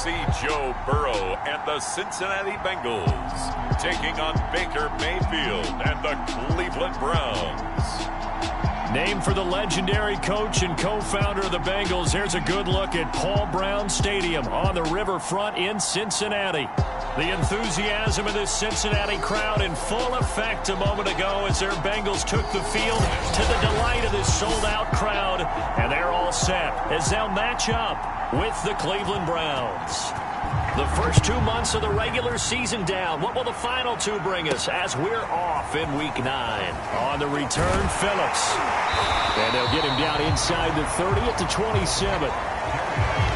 see Joe Burrow and the Cincinnati Bengals taking on Baker Mayfield and the Cleveland Browns. Named for the legendary coach and co-founder of the Bengals, here's a good look at Paul Brown Stadium on the riverfront in Cincinnati. The enthusiasm of this Cincinnati crowd in full effect a moment ago as their Bengals took the field to the delight of this sold-out crowd. And they're all set as they'll match up with the Cleveland Browns. The first 2 months of the regular season down. What will the final two bring us as we're off in Week 9? On the return, Phillips. And they'll get him down inside the 30 at the 27.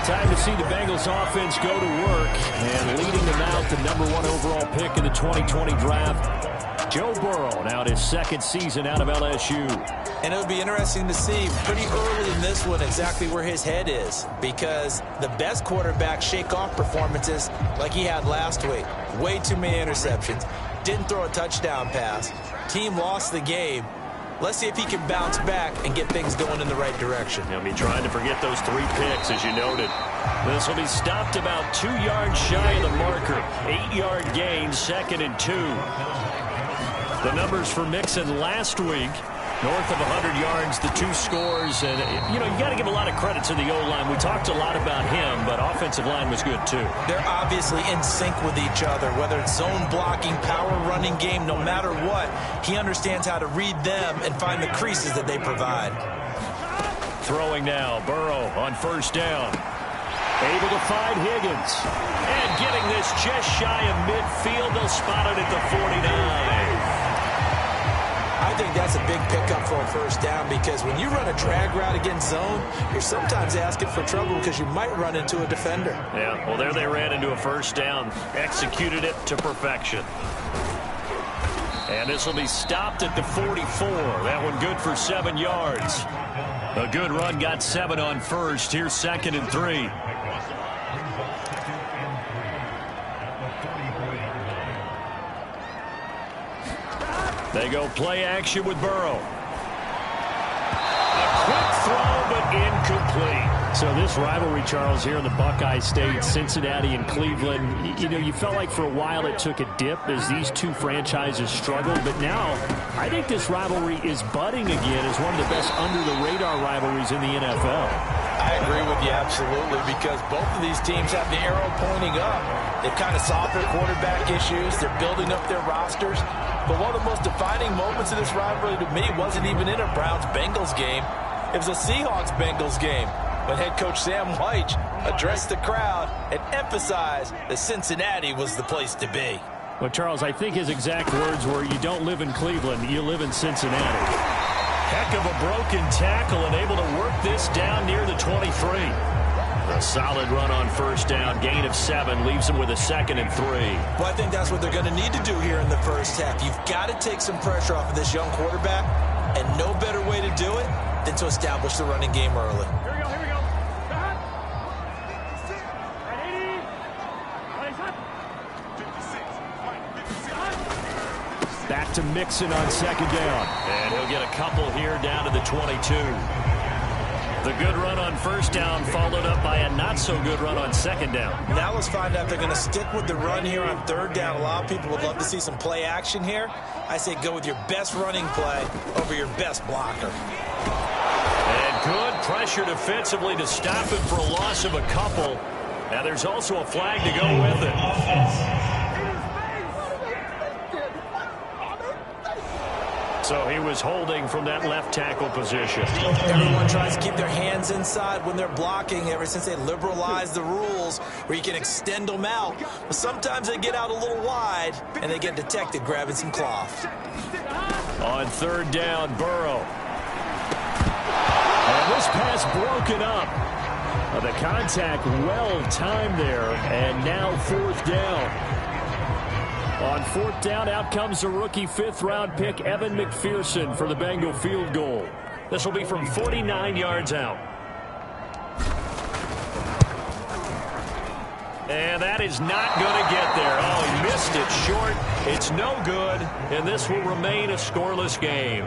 Time to see the Bengals offense go to work. And leading them out, the #1 overall pick in the 2020 draft, Joe Burrow, now in his second season out of LSU. And it would be interesting to see pretty early in this one exactly where his head is, because the best quarterbacks shake off performances like he had last week. Way too many interceptions. Didn't throw a touchdown pass. Team lost the game. Let's see if he can bounce back and get things going in the right direction. He'll be trying to forget those 3 picks, as you noted. This will be stopped about 2 yards shy of the marker. 8-yard gain, 2nd and 2. The numbers for Mixon last week, north of 100 yards, the 2 scores. And, you got to give a lot of credit to the O-line. We talked a lot about him, but offensive line was good, too. They're obviously in sync with each other, whether it's zone blocking, power running game, no matter what. He understands how to read them and find the creases that they provide. Throwing now, Burrow on first down. Able to find Higgins. And getting this just shy of midfield. They'll spot it at the 49. I think that's a big pickup for a first down, because when you run a drag route against zone, you're sometimes asking for trouble because you might run into a defender. Yeah, well, there they ran into a first down. Executed it to perfection. And this will be stopped at the 44. That one good for 7 yards. A good run, got 7 on first. Here's 2nd and 3. They go play action with Burrow. A quick throw, but incomplete. So this rivalry, Charles, here in the Buckeye State, Cincinnati and Cleveland, you felt like for a while it took a dip as these two franchises struggled. But now I think this rivalry is budding again as one of the best under-the-radar rivalries in the NFL. I agree with you absolutely, because both of these teams have the arrow pointing up. They've kind of solved their quarterback issues. They're building up their rosters. But one of the most defining moments of this rivalry to me wasn't even in a Browns-Bengals game. It was a Seahawks-Bengals game when head coach Sam White addressed the crowd and emphasized that Cincinnati was the place to be. Well, Charles, I think his exact words were, you don't live in Cleveland, you live in Cincinnati. Heck of a broken tackle and able to work this down near the 23. A solid run on first down, gain of 7, leaves them with a 2nd and 3. Well, I think that's what they're going to need to do here in the first half. You've got to take some pressure off of this young quarterback, and no better way to do it than to establish the running game early. Here we go. Back to Mixon on 2nd down. And he'll get a couple here down to the 22. The good run on first down followed up by a not-so-good run on 2nd down. Now let's find out if they're going to stick with the run here on 3rd down. A lot of people would love to see some play action here. I say go with your best running play over your best blocker. And good pressure defensively to stop it for a loss of a couple. Now there's also a flag to go with it. So he was holding from that left tackle position. Everyone tries to keep their hands inside when they're blocking ever since they liberalized the rules where you can extend them out. But sometimes they get out a little wide and they get detected grabbing some cloth. On 3rd down, Burrow. And this pass broken up. The contact well timed there, and now 4th down. On 4th down, out comes the rookie 5th-round pick, Evan McPherson, for the Bengal field goal. This will be from 49 yards out. And that is not going to get there. Oh, he missed it short. It's no good, and this will remain a scoreless game.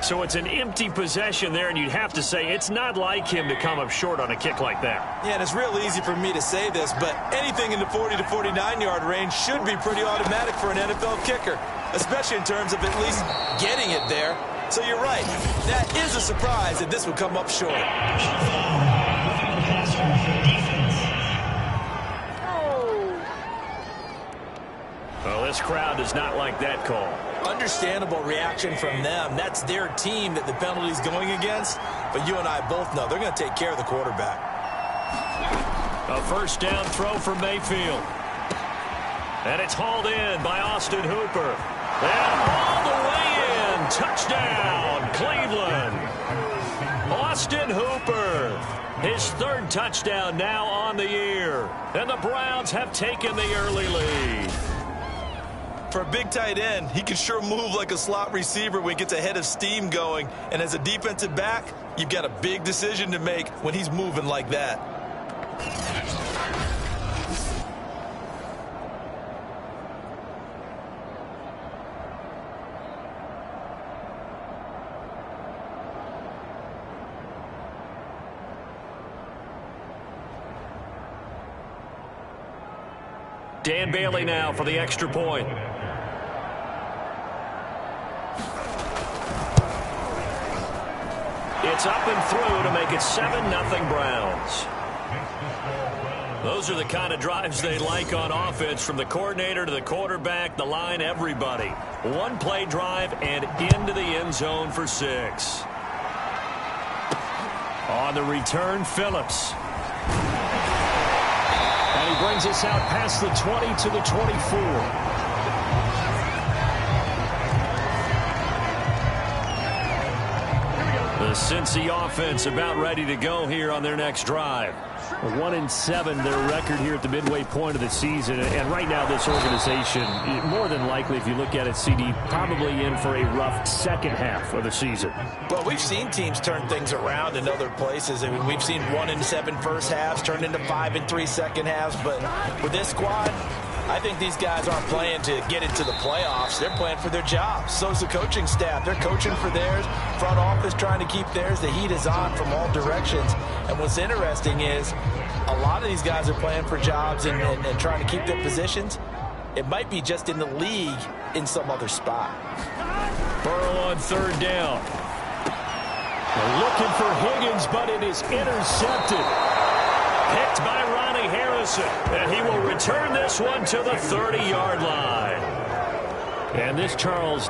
So it's an empty possession there, and you'd have to say it's not like him to come up short on a kick like that. Yeah, and it's real easy for me to say this, but anything in the 40 to 49-yard range should be pretty automatic for an NFL kicker, especially in terms of at least getting it there. So you're right. That is a surprise that this would come up short. Well, this crowd does not like that call. Understandable reaction from them. That's their team that the penalty's going against. But you and I both know they're going to take care of the quarterback. A first down throw for Mayfield. And it's hauled in by Austin Hooper. And all the way in. Touchdown, Cleveland. Austin Hooper. His third touchdown now on the year. And the Browns have taken the early lead. For a big tight end, he can sure move like a slot receiver when he gets a head of steam going. And as a defensive back, you've got a big decision to make when he's moving like that. Dan Bailey now for the extra point. It's up and through to make it 7-0 Browns. Those are the kind of drives they like on offense, from the coordinator to the quarterback, the line, everybody. One play drive and into the end zone for 6. On the return, Phillips. And he brings us out past the 20 to the 24. The Cincy offense about ready to go here on their next drive. 1-7 their record here at the midway point of the season, and right now this organization, more than likely, if you look at it, CD, probably in for a rough second half of the season. Well, we've seen teams turn things around in other places. I mean, we've seen 1-7 first halves turn into 5-3 second halves, but with this squad, I think these guys aren't playing to get into the playoffs. They're playing for their jobs. So's the coaching staff. They're coaching for theirs. Front office trying to keep theirs. The heat is on from all directions. And what's interesting is a lot of these guys are playing for jobs and trying to keep their positions. It might be just in the league in some other spot. Burrow on third down. They're looking for Higgins, but it is intercepted. Picked by Ronnie Harrison, and he will return this one to the 30-yard line. And this Charles